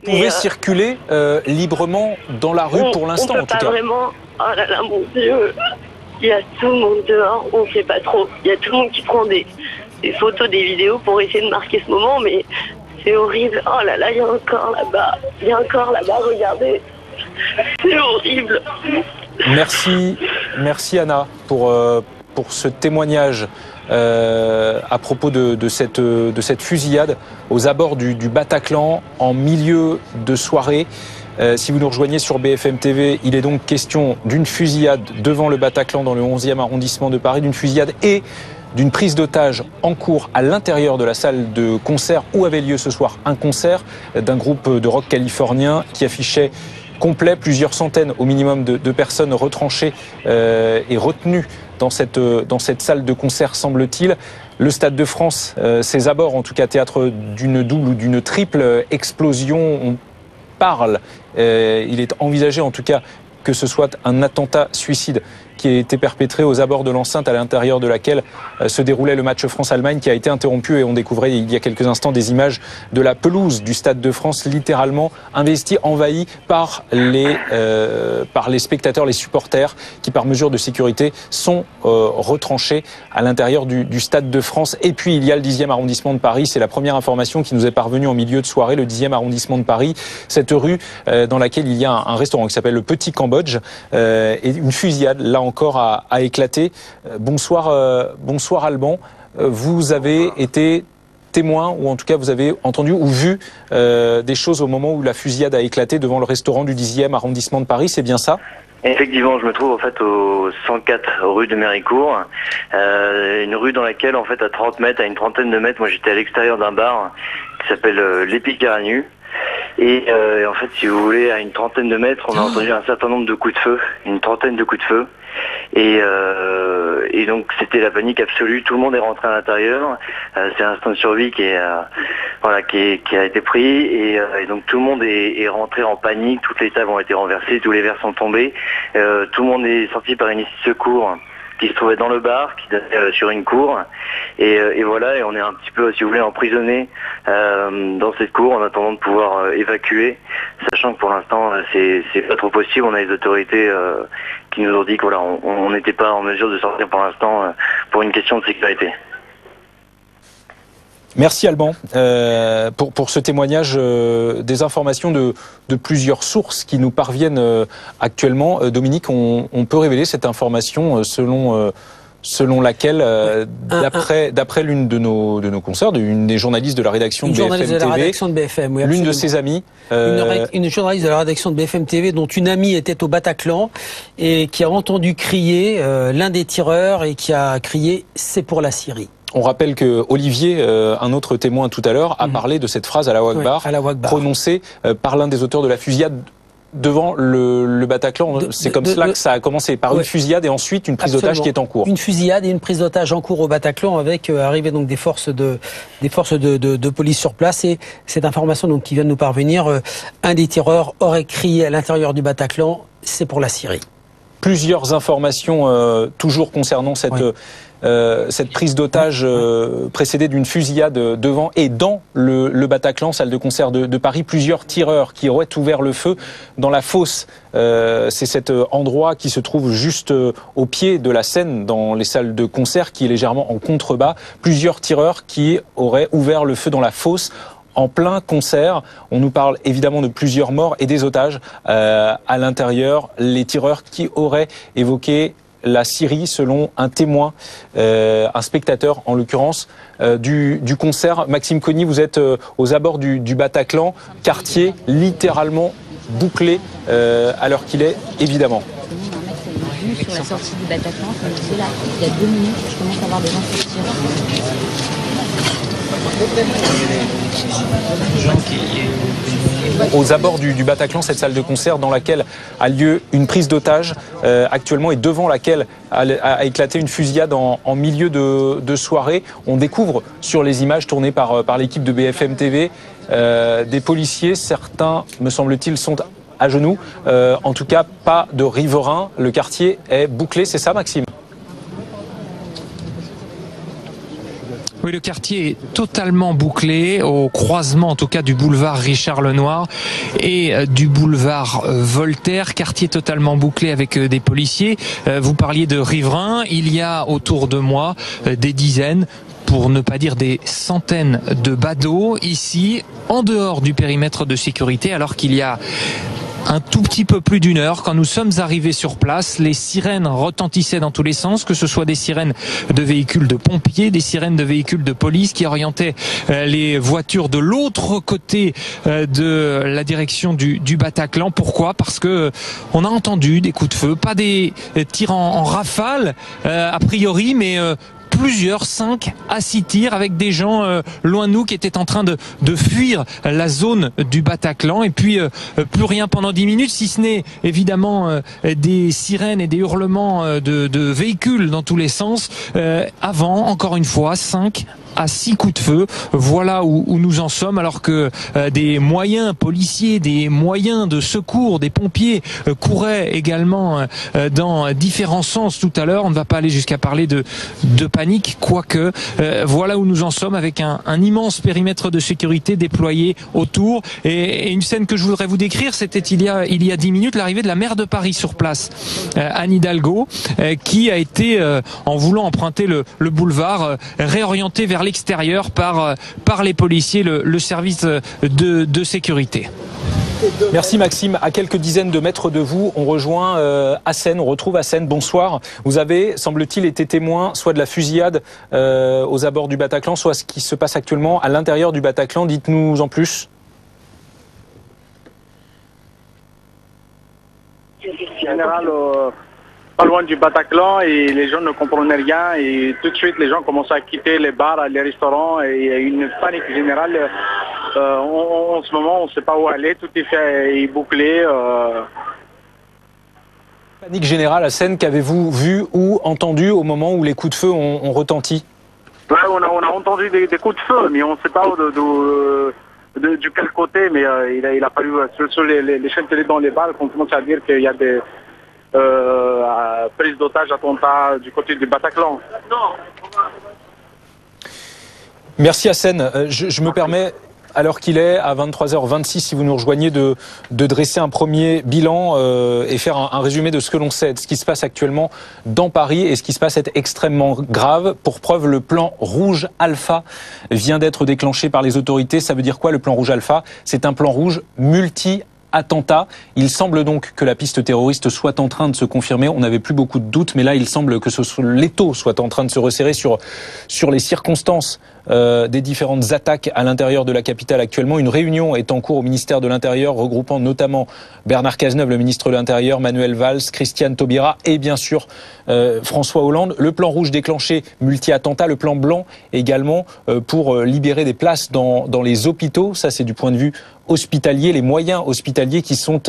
pouvez circuler librement dans la rue pour l'instant, en tout cas. On peut pas vraiment. Oh là là, mon Dieu. Il y a tout le monde dehors, on ne sait pas trop. Il y a tout le monde qui prend des photos, des vidéos pour essayer de marquer ce moment, mais c'est horrible. Oh là là, il y a un corps là-bas. Il y a un corps là-bas, regardez. C'est horrible. Merci Anna pour ce témoignage à propos de cette fusillade aux abords du Bataclan en milieu de soirée. Si vous nous rejoignez sur BFM TV, il est donc question d'une fusillade devant le Bataclan dans le 11e arrondissement de Paris, d'une fusillade et d'une prise d'otage en cours à l'intérieur de la salle de concert où avait lieu ce soir un concert d'un groupe de rock californien qui affichait complet, plusieurs centaines au minimum de personnes retranchées et retenues dans cette salle de concert, semble-t-il. Le Stade de France, ses abords, en tout cas théâtre d'une double ou d'une triple explosion. On parle, il est envisagé en tout cas que ce soit un attentat suicide qui a été perpétré aux abords de l'enceinte à l'intérieur de laquelle se déroulait le match France-Allemagne qui a été interrompu, et on découvrait il y a quelques instants des images de la pelouse du Stade de France littéralement investie, envahie par les spectateurs, les supporters qui par mesure de sécurité sont retranchés à l'intérieur du Stade de France. Et puis il y a le 10e arrondissement de Paris, c'est la première information qui nous est parvenue en milieu de soirée, le 10e arrondissement de Paris, cette rue dans laquelle il y a un restaurant qui s'appelle le Petit Cambodge, et une fusillade là encore a éclaté. Bonsoir Alban. Vous avez été témoin, ou en tout cas vous avez entendu ou vu des choses au moment où la fusillade a éclaté devant le restaurant du 10e arrondissement de Paris, c'est bien ça ? Effectivement, je me trouve en fait au 104 rue de Méricourt, une rue dans laquelle en fait à 30 mètres, à une trentaine de mètres, moi j'étais à l'extérieur d'un bar qui s'appelle l'Épicaranu. Et en fait, si vous voulez, à une trentaine de mètres, on a entendu un certain nombre de coups de feu, une trentaine de coups de feu. Et donc c'était la panique absolue. Tout le monde est rentré à l'intérieur. C'est un instinct de survie qui a été pris. Et donc tout le monde est rentré en panique. Toutes les tables ont été renversées, tous les verres sont tombés. Tout le monde est sorti par une issue de secours qui se trouvait dans le bar, qui donnait sur une cour, et voilà, et on est un petit peu, si vous voulez, emprisonné dans cette cour en attendant de pouvoir évacuer, sachant que pour l'instant c'est pas trop possible. On a les autorités qui nous ont dit que voilà, on n'était pas en mesure de sortir pour l'instant pour une question de sécurité. Merci Alban pour ce témoignage, des informations de plusieurs sources qui nous parviennent actuellement. Dominique, on peut révéler cette information selon laquelle, d'après l'une de nos consoeurs, une des journalistes de la rédaction de BFM TV, l'une de ses amies, une journaliste de la rédaction de BFM TV dont une amie était au Bataclan et qui a entendu crier l'un des tireurs et qui a crié « c'est pour la Syrie ». On rappelle que Olivier, un autre témoin tout à l'heure, a parlé de cette phrase Allahu Akbar, prononcée par l'un des auteurs de la fusillade devant le Bataclan. C'est comme cela que ça a commencé, par une fusillade et ensuite une prise d'otage qui est en cours. Une fusillade et une prise d'otage en cours au Bataclan avec arrivée donc des forces de police sur place. Et cette information donc qui vient de nous parvenir, un des tireurs aurait crié à l'intérieur du Bataclan, c'est pour la Syrie. Plusieurs informations toujours concernant cette prise d'otage précédée d'une fusillade devant et dans le Bataclan, salle de concert de Paris. Plusieurs tireurs qui auraient ouvert le feu dans la fosse. C'est cet endroit qui se trouve juste au pied de la scène dans les salles de concert, qui est légèrement en contrebas. Plusieurs tireurs qui auraient ouvert le feu dans la fosse en plein concert. On nous parle évidemment de plusieurs morts et des otages à l'intérieur. Les tireurs qui auraient évoqué la Syrie selon un témoin, un spectateur en l'occurrence, du concert. Maxime Cogny, vous êtes aux abords du Bataclan, quartier littéralement bouclé à l'heure qu'il est, évidemment. Sur la sortie du Bataclan, comme je disais là, il y a 2 minutes, je commence à avoir des gens sortir. Aux abords du Bataclan, cette salle de concert dans laquelle a lieu une prise d'otage actuellement et devant laquelle a éclaté une fusillade en milieu de soirée. On découvre sur les images tournées par l'équipe de BFM TV des policiers, certains, me semble-t-il, sont à genoux. En tout cas, pas de riverains. Le quartier est bouclé, c'est ça Maxime ? Oui, le quartier est totalement bouclé au croisement, en tout cas, du boulevard Richard Lenoir et du boulevard Voltaire. Quartier totalement bouclé avec des policiers. Vous parliez de riverains. Il y a autour de moi des dizaines, pour ne pas dire des centaines de badauds ici, en dehors du périmètre de sécurité, alors qu'il y a un tout petit peu plus d'une heure, quand nous sommes arrivés sur place, les sirènes retentissaient dans tous les sens, que ce soit des sirènes de véhicules de pompiers, des sirènes de véhicules de police qui orientaient les voitures de l'autre côté de la direction du Bataclan. Pourquoi ? Parce que on a entendu des coups de feu, pas des tirs en rafale a priori, mais plusieurs, 5 à 6 tirs avec des gens loin de nous qui étaient en train de fuir la zone du Bataclan, et puis plus rien pendant 10 minutes, si ce n'est évidemment des sirènes et des hurlements de véhicules dans tous les sens. Avant, encore une fois, 5 à 6 coups de feu. Voilà où nous en sommes, alors que des moyens policiers, des moyens de secours, des pompiers couraient également dans différents sens tout à l'heure. On ne va pas aller jusqu'à parler de panique, quoique voilà où nous en sommes, avec un immense périmètre de sécurité déployé autour. Et une scène que je voudrais vous décrire, c'était il y a 10 minutes, l'arrivée de la maire de Paris sur place, Anne Hidalgo, qui a été, en voulant emprunter le boulevard, réorientée vers l'extérieur par les policiers, le service de sécurité. Merci Maxime. À quelques dizaines de mètres de vous, on rejoint Hassen, on retrouve Hassen. Bonsoir. Vous avez, semble-t-il, été témoin soit de la fusillade aux abords du Bataclan, soit ce qui se passe actuellement à l'intérieur du Bataclan. Dites-nous en plus. Général, pas loin du Bataclan, et les gens ne comprenaient rien, et tout de suite les gens commençaient à quitter les bars, les restaurants, et il y a une panique générale. En ce moment, on ne sait pas où aller, tout est bouclé. Panique générale à Hassen, qu'avez-vous vu ou entendu au moment où les coups de feu ont retenti? Ouais, on a entendu des coups de feu, mais on ne sait pas du quel côté, mais il a fallu, sur les chaînes télé dans les bars, qu'on commence à dire qu'il y a des prises d'otages, attentats du côté du Bataclan. Merci Hassen. Je me permets, alors qu'il est à 23h26, si vous nous rejoignez, de dresser un premier bilan et faire un résumé de ce que l'on sait, de ce qui se passe actuellement dans Paris, et ce qui se passe est extrêmement grave. Pour preuve, le plan rouge alpha vient d'être déclenché par les autorités. Ça veut dire quoi, le plan rouge alpha? C'est un plan rouge multi-attentat. Il semble donc que la piste terroriste soit en train de se confirmer. On n'avait plus beaucoup de doutes, mais là, il semble que l'étau soit en train de se resserrer sur les circonstances des différentes attaques à l'intérieur de la capitale actuellement. Une réunion est en cours au ministère de l'Intérieur, regroupant notamment Bernard Cazeneuve, le ministre de l'Intérieur, Manuel Valls, Christiane Taubira et bien sûr François Hollande. Le plan rouge déclenché, multi-attentat. Le plan blanc également pour libérer des places dans les hôpitaux. Ça, c'est du point de vue hospitalier, les moyens hospitaliers qui sont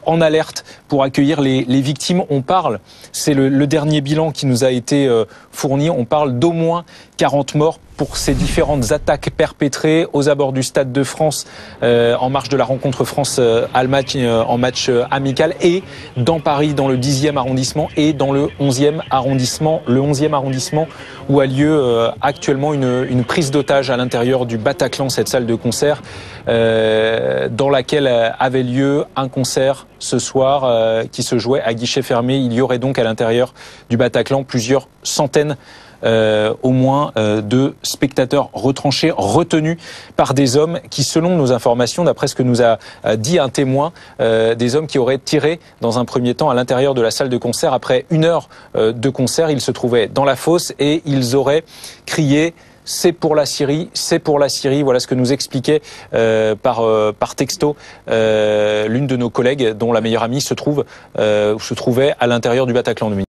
en alerte pour accueillir les victimes. On parle, c'est le dernier bilan qui nous a été fourni, on parle d'au moins 40 morts pour ces différentes attaques perpétrées aux abords du Stade de France en marge de la rencontre France-Allemagne en match amical, et dans Paris, dans le 10e arrondissement et dans le 11e arrondissement. Le 11e arrondissement où a lieu actuellement une prise d'otage à l'intérieur du Bataclan, cette salle de concert dans laquelle avait lieu un concert ce soir qui se jouait à guichet fermé. Il y aurait donc à l'intérieur du Bataclan plusieurs centaines au moins de spectateurs retranchés, retenus par des hommes qui, selon nos informations, d'après ce que nous a dit un témoin, des hommes qui auraient tiré dans un premier temps à l'intérieur de la salle de concert. Après 1 heure de concert, ils se trouvaient dans la fosse et ils auraient crié « C'est pour la Syrie, c'est pour la Syrie ». Voilà ce que nous expliquait par texto l'une de nos collègues dont la meilleure amie se trouvait à l'intérieur du Bataclan.